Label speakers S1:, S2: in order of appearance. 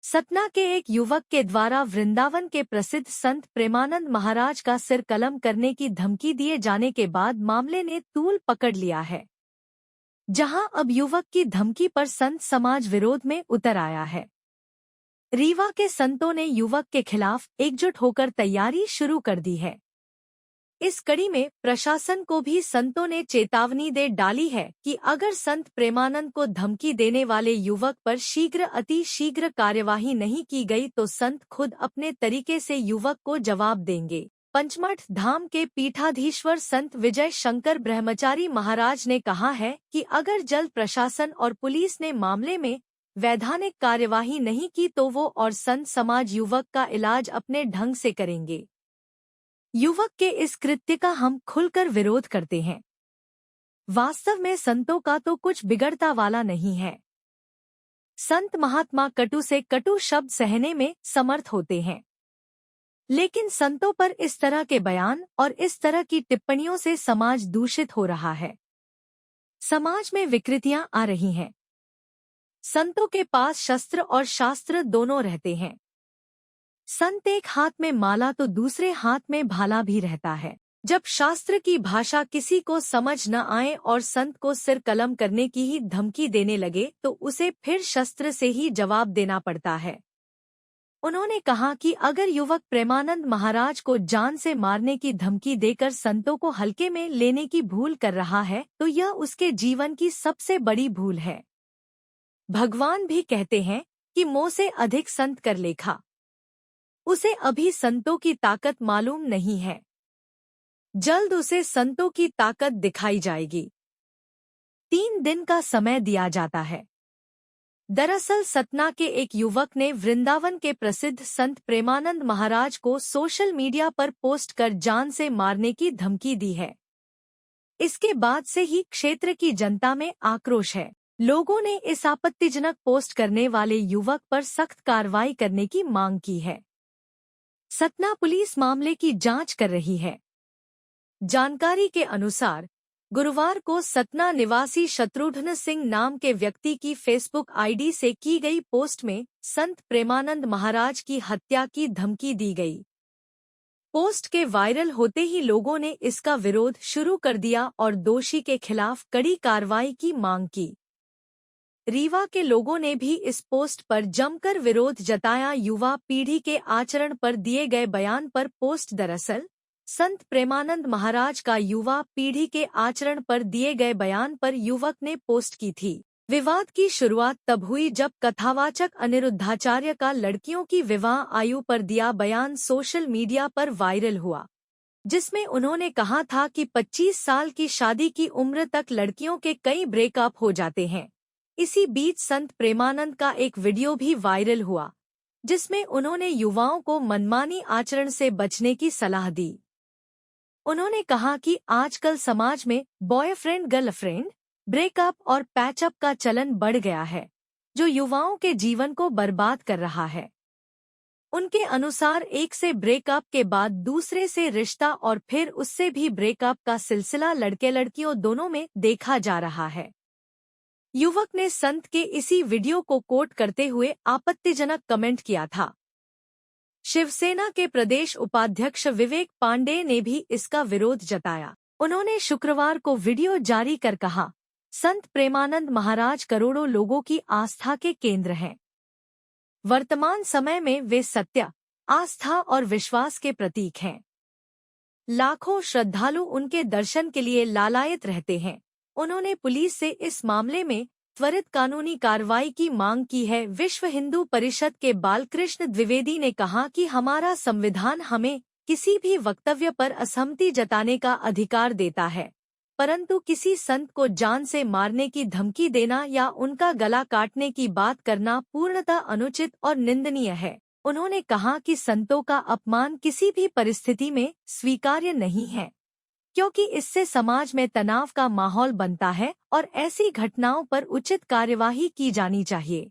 S1: सतना के एक युवक के द्वारा वृंदावन के प्रसिद्ध संत प्रेमानंद महाराज का सिर कलम करने की धमकी दिए जाने के बाद मामले ने तूल पकड़ लिया है, जहां अब युवक की धमकी पर संत समाज विरोध में उतर आया है। रीवा के संतों ने युवक के खिलाफ एकजुट होकर तैयारी शुरू कर दी है। इस कड़ी में प्रशासन को भी संतों ने चेतावनी दे डाली है कि अगर संत प्रेमानंद को धमकी देने वाले युवक पर अति शीघ्र कार्यवाही नहीं की गई तो संत खुद अपने तरीके से युवक को जवाब देंगे। पंचमठ धाम के पीठाधीश्वर संत विजय शंकर ब्रह्मचारी महाराज ने कहा है कि अगर जल्द प्रशासन और पुलिस ने मामले में वैधानिक कार्यवाही नहीं की तो वो और संत समाज युवक का इलाज अपने ढंग से करेंगे। युवक के इस कृत्य का हम खुलकर विरोध करते हैं। वास्तव में संतों का तो कुछ बिगड़ता वाला नहीं है। संत महात्मा कटु से कटु शब्द सहने में समर्थ होते हैं, लेकिन संतों पर इस तरह के बयान और इस तरह की टिप्पणियों से समाज दूषित हो रहा है। समाज में विकृतियां आ रही हैं। संतों के पास शस्त्र और शास्त्र दोनों रहते हैं। संत एक हाथ में माला तो दूसरे हाथ में भाला भी रहता है। जब शास्त्र की भाषा किसी को समझ न आए और संत को सिर कलम करने की ही धमकी देने लगे तो उसे फिर शस्त्र से ही जवाब देना पड़ता है। उन्होंने कहा कि अगर युवक प्रेमानंद महाराज को जान से मारने की धमकी देकर संतों को हल्के में लेने की भूल कर रहा है तो यह उसके जीवन की सबसे बड़ी भूल है। भगवान भी कहते हैं कि मोह से अधिक संत कर लेखा। उसे अभी संतों की ताकत मालूम नहीं है, जल्द उसे संतों की ताकत दिखाई जाएगी। 3 दिन का समय दिया जाता है। दरअसल सतना के एक युवक ने वृंदावन के प्रसिद्ध संत प्रेमानंद महाराज को सोशल मीडिया पर पोस्ट कर जान से मारने की धमकी दी है। इसके बाद से ही क्षेत्र की जनता में आक्रोश है। लोगों ने इस आपत्तिजनक पोस्ट करने वाले युवक पर सख्त कार्रवाई करने की मांग की है। सतना पुलिस मामले की जांच कर रही है। जानकारी के अनुसार गुरुवार को सतना निवासी शत्रुघ्न सिंह नाम के व्यक्ति की फेसबुक आईडी से की गई पोस्ट में संत प्रेमानंद महाराज की हत्या की धमकी दी गई। पोस्ट के वायरल होते ही लोगों ने इसका विरोध शुरू कर दिया और दोषी के खिलाफ कड़ी कार्रवाई की मांग की। रीवा के लोगों ने भी इस पोस्ट पर जमकर विरोध जताया। युवा पीढ़ी के आचरण पर दिए गए बयान पर पोस्ट दरअसल संत प्रेमानंद महाराज का युवा पीढ़ी के आचरण पर दिए गए बयान पर युवक ने पोस्ट की थी। विवाद की शुरुआत तब हुई जब कथावाचक अनिरुद्धाचार्य का लड़कियों की विवाह आयु पर दिया बयान सोशल मीडिया पर वायरल हुआ, जिसमें उन्होंने कहा था कि 25 साल की शादी की उम्र तक लड़कियों के कई ब्रेकअप हो जाते हैं। इसी बीच संत प्रेमानंद का एक वीडियो भी वायरल हुआ, जिसमें उन्होंने युवाओं को मनमानी आचरण से बचने की सलाह दी। उन्होंने कहा कि आजकल समाज में बॉयफ्रेंड गर्लफ्रेंड, ब्रेकअप और पैचअप का चलन बढ़ गया है, जो युवाओं के जीवन को बर्बाद कर रहा है। उनके अनुसार एक से ब्रेकअप के बाद दूसरे से रिश्ता और फिर उससे भी ब्रेकअप का सिलसिला लड़के लड़कियों दोनों में देखा जा रहा है। युवक ने संत के इसी वीडियो को कोट करते हुए आपत्तिजनक कमेंट किया था। शिवसेना के प्रदेश उपाध्यक्ष विवेक पांडेय ने भी इसका विरोध जताया। उन्होंने शुक्रवार को वीडियो जारी कर कहा, संत प्रेमानंद महाराज करोड़ों लोगों की आस्था के केंद्र हैं। वर्तमान समय में वे सत्य, आस्था और विश्वास के प्रतीक हैं। लाखों श्रद्धालु उनके दर्शन के लिए लालायित रहते हैं। उन्होंने पुलिस से इस मामले में त्वरित कानूनी कार्रवाई की मांग की है। विश्व हिंदू परिषद के बालकृष्ण द्विवेदी ने कहा कि हमारा संविधान हमें किसी भी वक्तव्य पर असहमति जताने का अधिकार देता है, परंतु किसी संत को जान से मारने की धमकी देना या उनका गला काटने की बात करना पूर्णतः अनुचित और निंदनीय है। उन्होंने कहा कि संतों का अपमान किसी भी परिस्थिति में स्वीकार्य नहीं है, क्योंकि इससे समाज में तनाव का माहौल बनता है और ऐसी घटनाओं पर उचित कार्यवाही की जानी चाहिए।